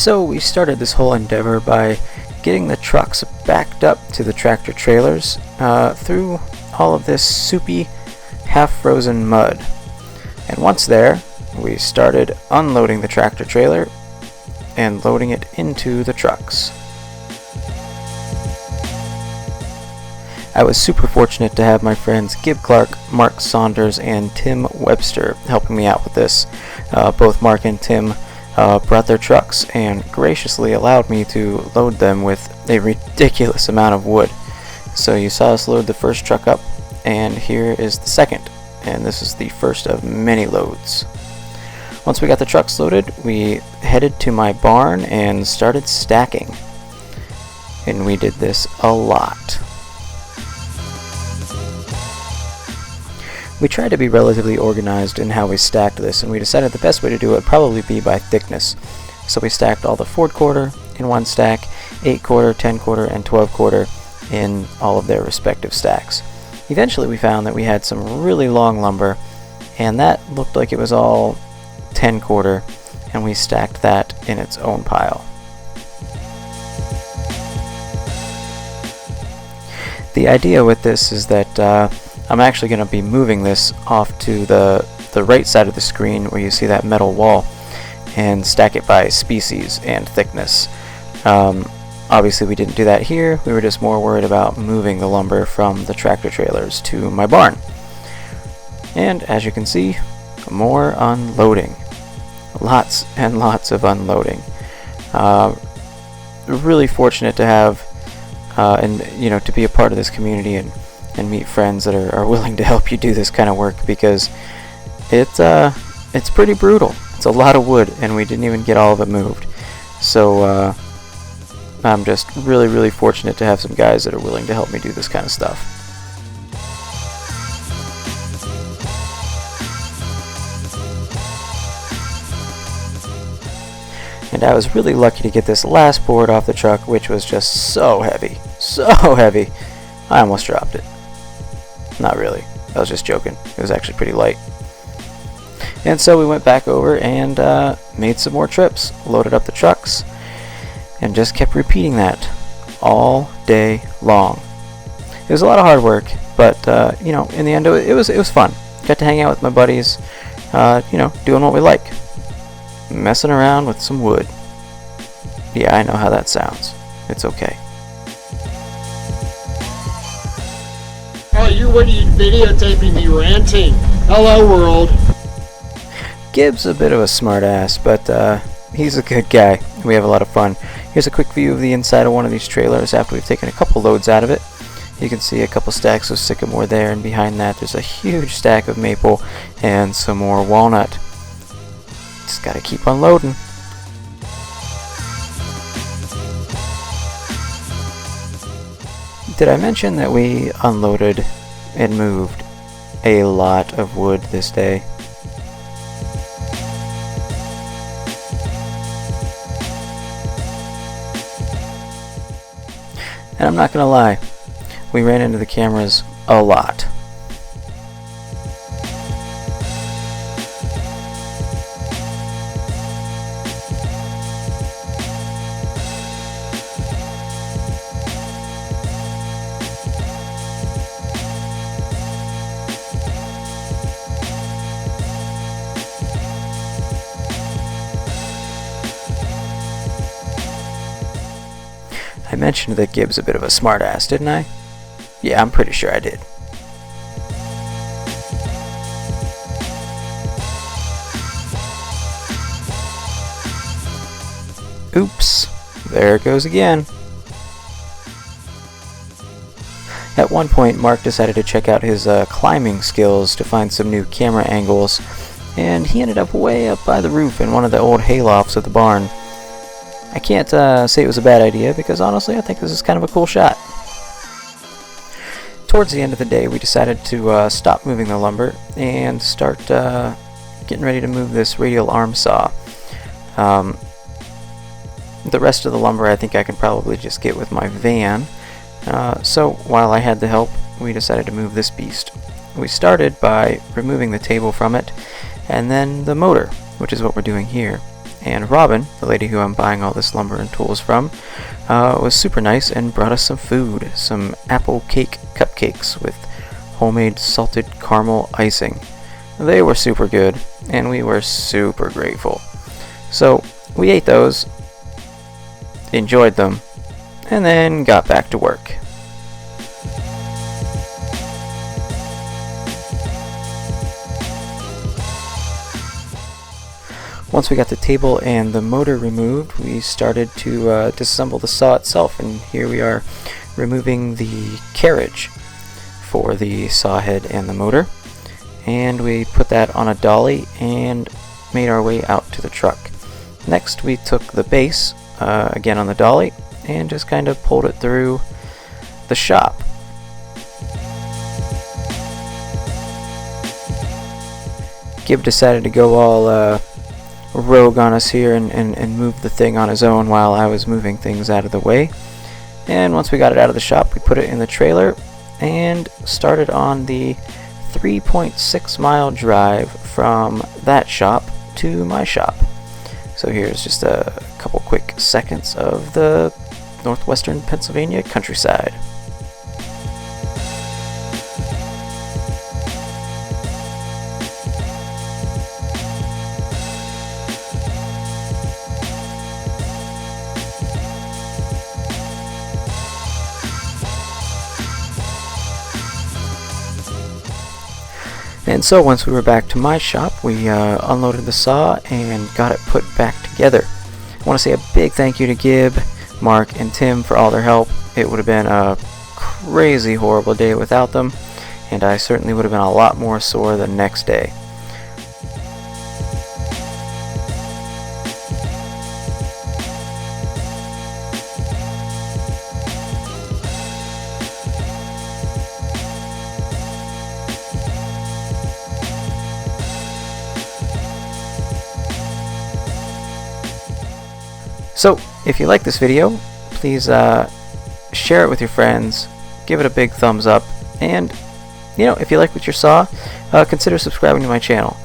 So we started this whole endeavor by getting the trucks backed up to the tractor trailers through all of this soupy, half-frozen mud. And once there, we started unloading the tractor trailer and loading it into the trucks. I was super fortunate to have my friends Gib Clark, Mark Saunders, and Tim Webster helping me out with this. Both Mark and Tim brought their trucks and graciously allowed me to load them with a ridiculous amount of wood. So you saw us load the first truck up, and here is the second, and this is the first of many loads. Once we got the trucks loaded, we headed to my barn and started stacking. And we did this a lot. We tried to be relatively organized in how we stacked this, and we decided the best way to do it would probably be by thickness. So we stacked all the 4-quarter in one stack, 8-quarter, 10-quarter, and 12-quarter in all of their respective stacks. Eventually we found that we had some really long lumber, and that looked like it was all 10-quarter, and we stacked that in its own pile. The idea with this is that I'm actually going to be moving this off to the right side of the screen where you see that metal wall and stack it by species and thickness. Obviously we didn't do that here, we were just more worried about moving the lumber from the tractor trailers to my barn. And as you can see, more unloading. Lots and lots of unloading. Really fortunate to have to be a part of this community and meet friends that are willing to help you do this kind of work, because it's pretty brutal. It's a lot of wood, and we didn't even get all of it moved. So I'm just really fortunate to have some guys that are willing to help me do this kind of stuff. And I was really lucky to get this last board off the truck, which was just so heavy. So heavy. I almost dropped it. Not really. I was just joking. It was actually pretty light. And so we went back over and made some more trips, loaded up the trucks, and just kept repeating that all day long. It was a lot of hard work, but in the end it was fun. Got to hang out with my buddies, doing what we like. Messing around with some wood. Yeah, I know how that sounds. It's okay. Oh, what are you videotaping me ranting? Hello, world. Gib's a bit of a smartass, but he's a good guy. We have a lot of fun. Here's a quick view of the inside of one of these trailers after we've taken a couple loads out of it. You can see a couple stacks of sycamore there, and behind that there's a huge stack of maple and some more walnut. Just gotta keep unloading. Did I mention that we unloaded and moved a lot of wood this day? And I'm not gonna lie, we ran into the cameras a lot. I mentioned that Gib's a bit of a smartass, didn't I? Yeah, I'm pretty sure I did. Oops, there it goes again. At one point, Mark decided to check out his climbing skills to find some new camera angles, and he ended up way up by the roof in one of the old haylofts of the barn. I can't say it was a bad idea, because honestly I think this is kind of a cool shot. Towards the end of the day we decided to stop moving the lumber and start getting ready to move this radial arm saw. The rest of the lumber I think I can probably just get with my van. So while I had the help, we decided to move this beast. We started by removing the table from it, and then the motor, which is what we're doing here. And Robin, the lady who I'm buying all this lumber and tools from, was super nice and brought us some food, some apple cake cupcakes with homemade salted caramel icing. They were super good, and we were super grateful. So we ate those, enjoyed them, and then got back to work. Once we got the table and the motor removed, we started to disassemble the saw itself, and here we are removing the carriage for the saw head and the motor, and we put that on a dolly and made our way out to the truck. Next we took the base, again on the dolly, and just kind of pulled it through the shop. Gib decided to go all rogue on us here and move the thing on his own while I was moving things out of the way. And once we got it out of the shop, we put it in the trailer and started on the 3.6 mile drive from that shop to my shop. So here's just a couple quick seconds of the northwestern Pennsylvania countryside. And so once we were back to my shop, we unloaded the saw and got it put back together. I want to say a big thank you to Gib, Mark, and Tim for all their help. It would have been a crazy horrible day without them, and I certainly would have been a lot more sore the next day. So, if you like this video, please share it with your friends, give it a big thumbs up, and, if you like what you saw, consider subscribing to my channel.